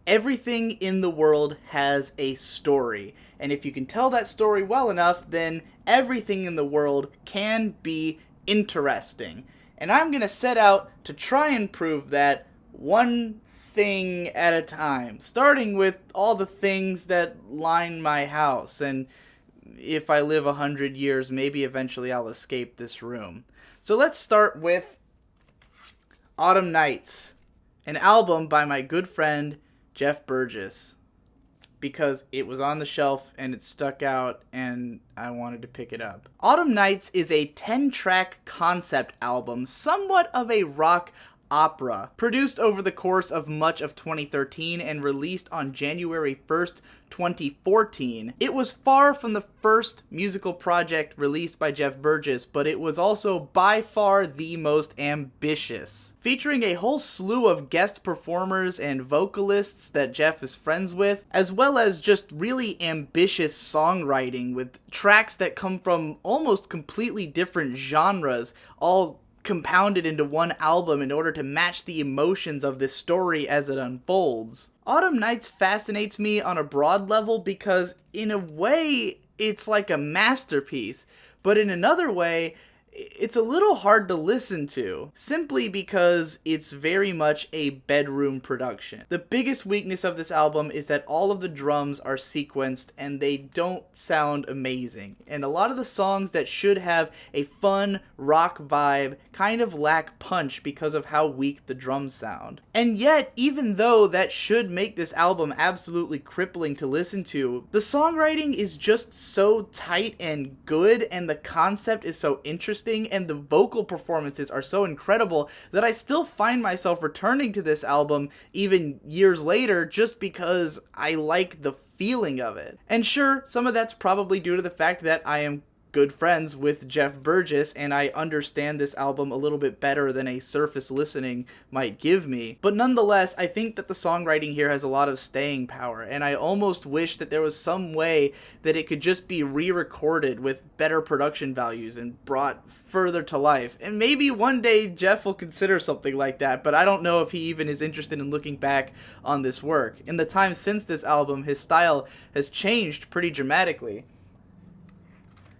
Everything in the world has a story, and if you can tell that story well enough, then everything in the world can be interesting. And I'm gonna set out to try and prove that one thing at a time, starting with all the things that line my house, and if I live 100 years, maybe eventually I'll escape this room. So let's start with Autumn Nights, an album by my good friend Jeff Burgess, because it was on the shelf and it stuck out and I wanted to pick it up. Autumn Nights is a 10-track concept album, somewhat of a rock opera, produced over the course of much of 2013 and released on January 1st, 2014. It was far from the first musical project released by Jeff Burgess, but it was also by far the most ambitious. Featuring a whole slew of guest performers and vocalists that Jeff is friends with, as well as just really ambitious songwriting with tracks that come from almost completely different genres, all compounded into one album in order to match the emotions of this story as it unfolds. Autumn Nights fascinates me on a broad level because, in a way, it's like a masterpiece, but in another way, it's a little hard to listen to, simply because it's very much a bedroom production. The biggest weakness of this album is that all of the drums are sequenced and they don't sound amazing. And a lot of the songs that should have a fun rock vibe kind of lack punch because of how weak the drums sound. And yet, even though that should make this album absolutely crippling to listen to, the songwriting is just so tight and good, and the concept is so interesting, and the vocal performances are so incredible that I still find myself returning to this album even years later just because I like the feeling of it. And sure, some of that's probably due to the fact that I am good friends with Jeff Burgess, and I understand this album a little bit better than a surface listening might give me. But nonetheless, I think that the songwriting here has a lot of staying power, and I almost wish that there was some way that it could just be re-recorded with better production values and brought further to life. And maybe one day Jeff will consider something like that, but I don't know if he even is interested in looking back on this work. In the time since this album, his style has changed pretty dramatically.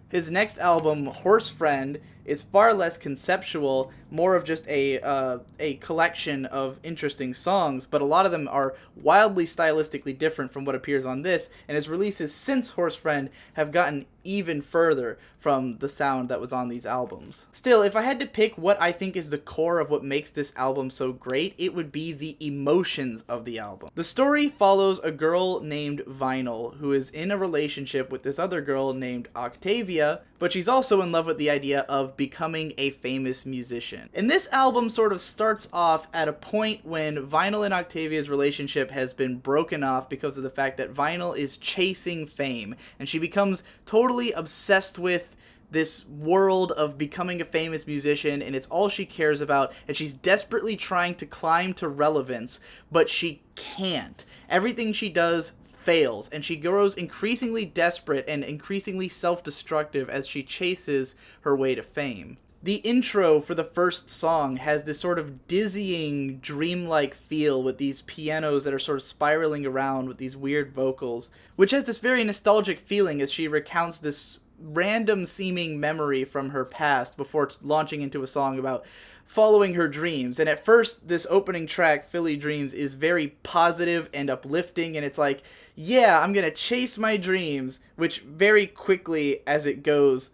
His next album, Horse Friend, is far less conceptual, more of just a collection of interesting songs, but a lot of them are wildly stylistically different from what appears on this, and his releases since Horse Friend have gotten even further from the sound that was on these albums. Still, if I had to pick what I think is the core of what makes this album so great, it would be the emotions of the album. The story follows a girl named Vinyl, who is in a relationship with this other girl named Octavia, but she's also in love with the idea of becoming a famous musician. And this album sort of starts off at a point when Vinyl and Octavia's relationship has been broken off because of the fact that Vinyl is chasing fame, and she becomes totally obsessed with this world of becoming a famous musician, and it's all she cares about, and she's desperately trying to climb to relevance, but she can't. Everything she does fails, and she grows increasingly desperate and increasingly self-destructive as she chases her way to fame. The intro for the first song has this sort of dizzying, dreamlike feel with these pianos that are sort of spiraling around with these weird vocals, which has this very nostalgic feeling as she recounts this random-seeming memory from her past before launching into a song about following her dreams. And at first, this opening track, Philly Dreams, is very positive and uplifting, and it's like, yeah, I'm gonna chase my dreams, which very quickly, as it goes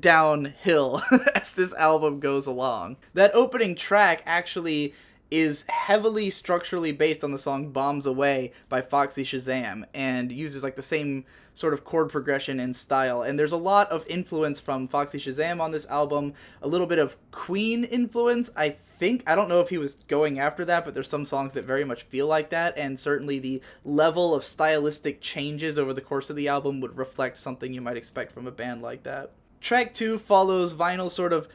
downhill as this album goes along. That opening track actually is heavily structurally based on the song Bombs Away by Foxy Shazam, and uses like the same sort of chord progression and style. And there's a lot of influence from Foxy Shazam on this album, a little bit of Queen influence, I think. I don't know if he was going after that, but there's some songs that very much feel like that, and certainly the level of stylistic changes over the course of the album would reflect something you might expect from a band like that. Track 2 follows Vinyl sort of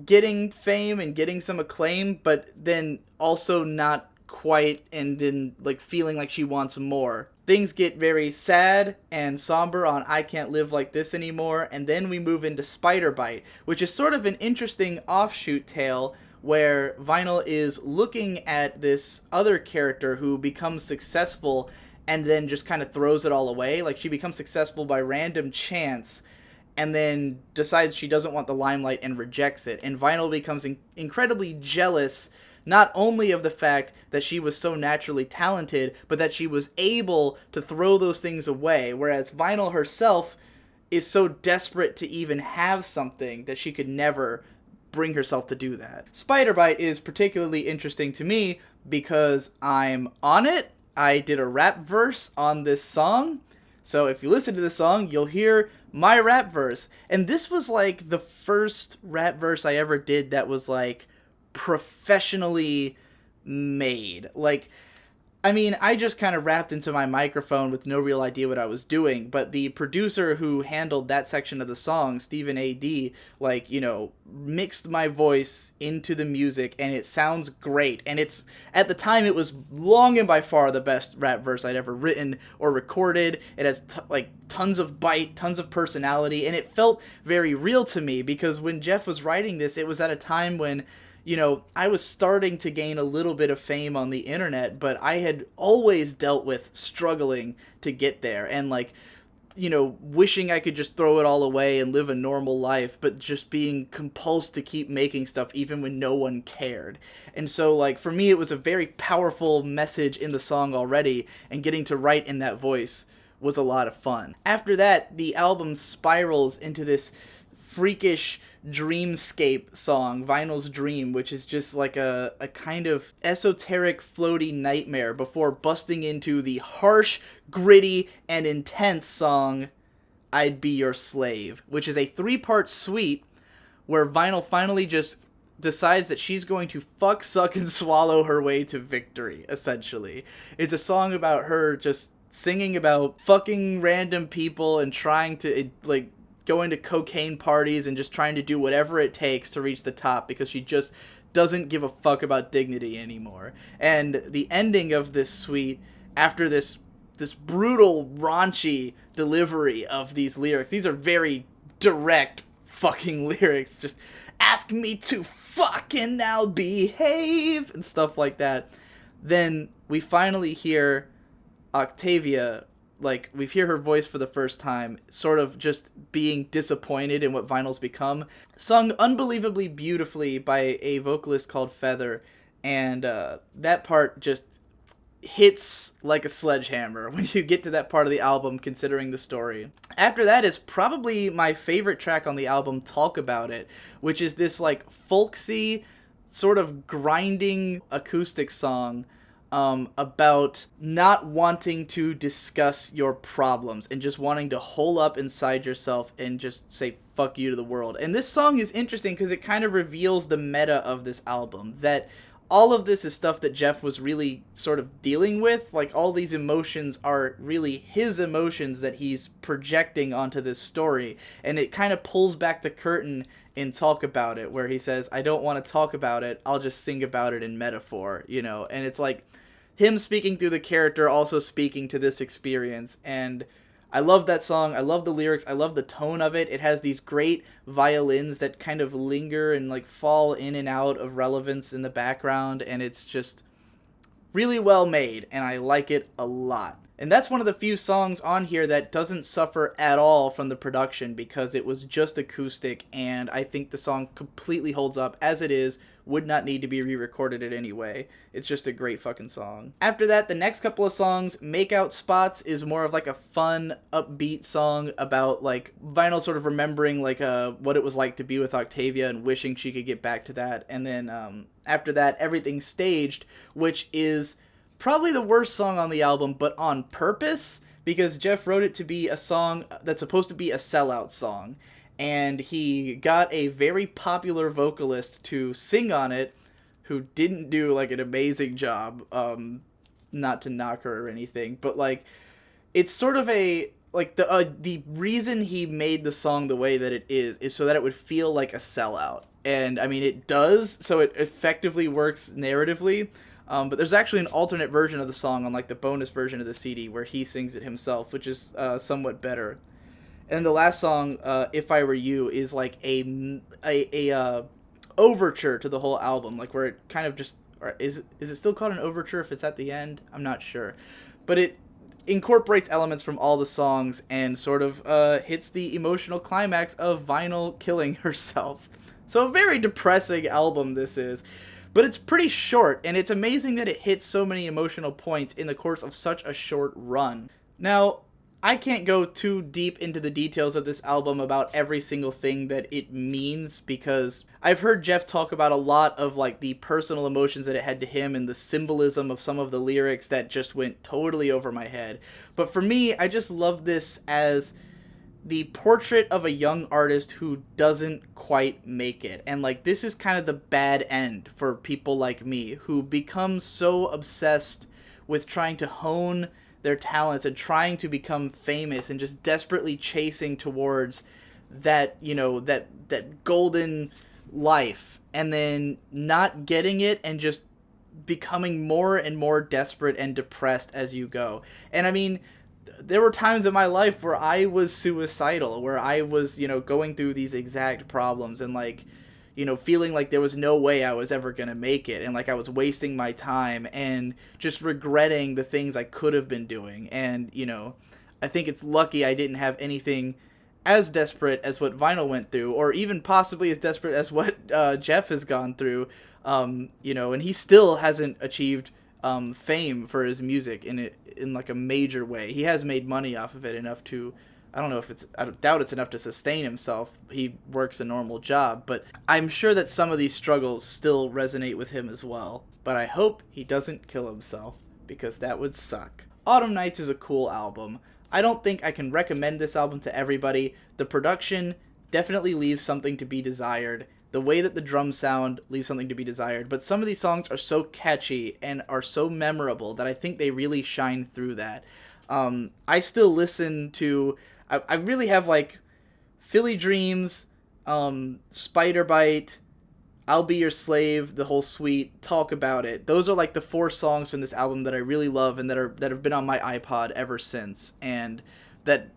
getting fame and getting some acclaim, but then also not quite, and then like feeling like she wants more. Things get very sad and somber on I Can't Live Like This Anymore, and then we move into Spider Bite, which is sort of an interesting offshoot tale where Vinyl is looking at this other character who becomes successful and then just kind of throws it all away. Like, she becomes successful by random chance and then decides she doesn't want the limelight and rejects it. And Vinyl becomes incredibly jealous, not only of the fact that she was so naturally talented, but that she was able to throw those things away, whereas Vinyl herself is so desperate to even have something that she could never bring herself to do that. Spider Bite is particularly interesting to me because I'm on it. I did a rap verse on this song. So if you listen to the song, you'll hear my rap verse. And this was like the first rap verse I ever did that was like professionally made. Like, I mean, I just kind of rapped into my microphone with no real idea what I was doing, but the producer who handled that section of the song, Stephen A.D., like, you know, mixed my voice into the music, and it sounds great. And it's, at the time, it was long and by far the best rap verse I'd ever written or recorded. It has, tons of bite, tons of personality, and it felt very real to me, because when Jeff was writing this, it was at a time when, you know, I was starting to gain a little bit of fame on the internet, but I had always dealt with struggling to get there and, like, you know, wishing I could just throw it all away and live a normal life, but just being compulsed to keep making stuff even when no one cared. And so, like, for me, it was a very powerful message in the song already, and getting to write in that voice was a lot of fun. After that, the album spirals into this freakish dreamscape song, Vinyl's Dream, which is just like a kind of esoteric, floaty nightmare before busting into the harsh, gritty, and intense song, I'd Be Your Slave, which is a 3-part suite where Vinyl finally just decides that she's going to fuck, suck, and swallow her way to victory, essentially. It's a song about her just singing about fucking random people and trying to, like, going to cocaine parties and just trying to do whatever it takes to reach the top, because she just doesn't give a fuck about dignity anymore. And the ending of this suite, after this brutal, raunchy delivery of these lyrics, these are very direct fucking lyrics, just ask me to fucking now behave and stuff like that. Then we finally hear Octavia, like, we hear her voice for the first time, sort of just being disappointed in what Vinyl's become, sung unbelievably beautifully by a vocalist called Feather, and that part just hits like a sledgehammer when you get to that part of the album, considering the story. After that is probably my favorite track on the album, Talk About It, which is this, like, folksy, sort of grinding acoustic song about not wanting to discuss your problems and just wanting to hole up inside yourself and just say fuck you to the world. And this song is interesting because it kind of reveals the meta of this album, that all of this is stuff that Jeff was really sort of dealing with. Like, all these emotions are really his emotions that he's projecting onto this story, and it kind of pulls back the curtain in Talk About It, where he says, I don't want to talk about it, I'll just sing about it in metaphor, you know. And it's like him speaking through the character, also speaking to this experience. And I love that song. I love the lyrics. I love the tone of it. It has these great violins that kind of linger and, like, fall in and out of relevance in the background. And it's just really well made, and I like it a lot. And that's one of the few songs on here that doesn't suffer at all from the production, because it was just acoustic, and I think the song completely holds up as it is, would not need to be re-recorded in any way. It's just a great fucking song. After that, the next couple of songs, Make Out Spots is more of like a fun, upbeat song about, like, Vinyl sort of remembering, like, what it was like to be with Octavia and wishing she could get back to that. And then after that, Everything's Staged, which is probably the worst song on the album, but on purpose, because Jeff wrote it to be a song that's supposed to be a sellout song. And he got a very popular vocalist to sing on it, who didn't do, like, an amazing job, not to knock her or anything, but, like, it's sort of a, like, the reason he made the song the way that it is so that it would feel like a sellout. And, I mean, it does, so it effectively works narratively, but there's actually an alternate version of the song on, like, the bonus version of the CD where he sings it himself, which is somewhat better. And the last song, If I Were You, is like a overture to the whole album, like where it kind of just, or is it still called an overture if it's at the end? I'm not sure, but it incorporates elements from all the songs and sort of hits the emotional climax of Vinyl killing herself. So a very depressing album this is, but it's pretty short, and it's amazing that it hits so many emotional points in the course of such a short run. Now, I can't go too deep into the details of this album about every single thing that it means, because I've heard Jeff talk about a lot of like the personal emotions that it had to him and the symbolism of some of the lyrics that just went totally over my head. But for me, I just love this as the portrait of a young artist who doesn't quite make it. And like, this is kind of the bad end for people like me who become so obsessed with trying to hone their talents and trying to become famous and just desperately chasing towards that, you know, that golden life, and then not getting it and just becoming more and more desperate and depressed as you go. And I mean, there were times in my life where I was suicidal, where I was, you know, going through these exact problems and like, you know, feeling like there was no way I was ever going to make it, and like I was wasting my time and just regretting the things I could have been doing. And, you know, I think it's lucky I didn't have anything as desperate as what Vinyl went through, or even possibly as desperate as what Jeff has gone through, you know, and he still hasn't achieved fame for his music in like a major way. He has made money off of it enough to, I doubt it's enough to sustain himself. He works a normal job, but I'm sure that some of these struggles still resonate with him as well. But I hope he doesn't kill himself, because that would suck. Autumn Nights is a cool album. I don't think I can recommend this album to everybody. The production definitely leaves something to be desired. The way that the drums sound leaves something to be desired. But some of these songs are so catchy and are so memorable that I think they really shine through that. I still listen to... I really have, like, Philly Dreams, Spider Bite, I'll Be Your Slave, the whole suite, Talk About It. Those are, like, the 4 songs from this album that I really love and that have been on my iPod ever since, and that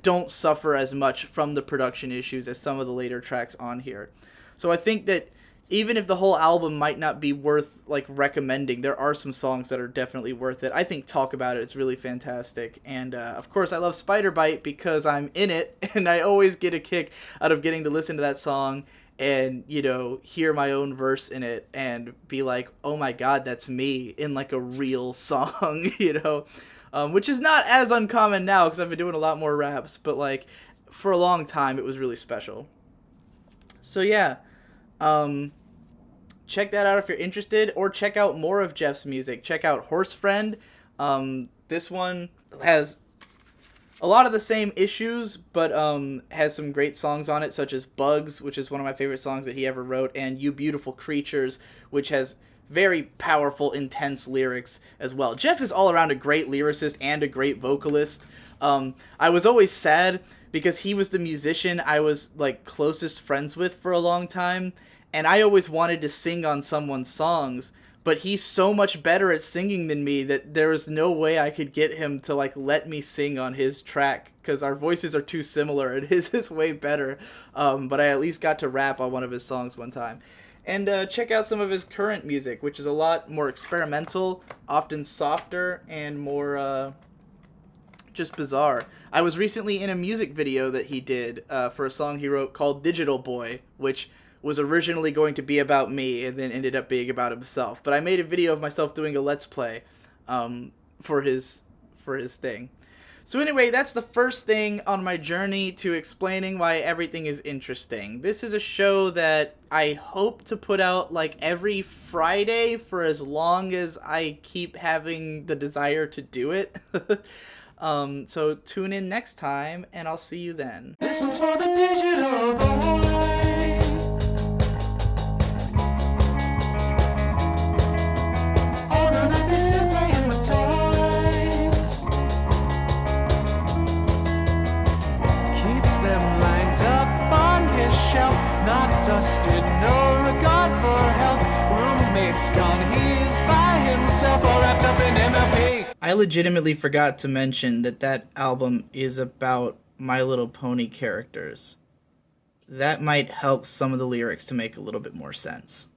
don't suffer as much from the production issues as some of the later tracks on here. So I think that even if the whole album might not be worth, like, recommending, there are some songs that are definitely worth it. I think Talk About It is really fantastic. And, of course, I love Spider Bite because I'm in it, and I always get a kick out of getting to listen to that song and, you know, hear my own verse in it and be like, oh my god, that's me in, like, a real song, you know? Which is not as uncommon now because I've been doing a lot more raps, but, like, for a long time it was really special. So, yeah. Check that out if you're interested, or check out more of Jeff's music. Check out Horse Friend. This one has a lot of the same issues, but has some great songs on it, such as Bugs, which is one of my favorite songs that he ever wrote, and You Beautiful Creatures, which has very powerful, intense lyrics as well. Jeff is all around a great lyricist and a great vocalist. I was always sad because he was the musician I was, like, closest friends with for a long time, and I always wanted to sing on someone's songs, but he's so much better at singing than me that there was no way I could get him to, like, let me sing on his track, because our voices are too similar, and his is way better, but I at least got to rap on one of his songs one time. And check out some of his current music, which is a lot more experimental, often softer, and more just bizarre. I was recently in a music video that he did for a song he wrote called Digital Boy, which was originally going to be about me and then ended up being about himself. But I made a video of myself doing a Let's Play for his thing. So anyway, that's the first thing on my journey to explaining why everything is interesting. This is a show that I hope to put out like every Friday for as long as I keep having the desire to do it. So tune in next time, and I'll see you then. This one's for the digital boy. All the night they sit playing with toys. Keeps them lined up on his shelf, not dusted, no regard for health. Roommate's gone, he's by himself, all wrapped up in MLP. I legitimately forgot to mention that album is about My Little Pony characters. That might help some of the lyrics to make a little bit more sense.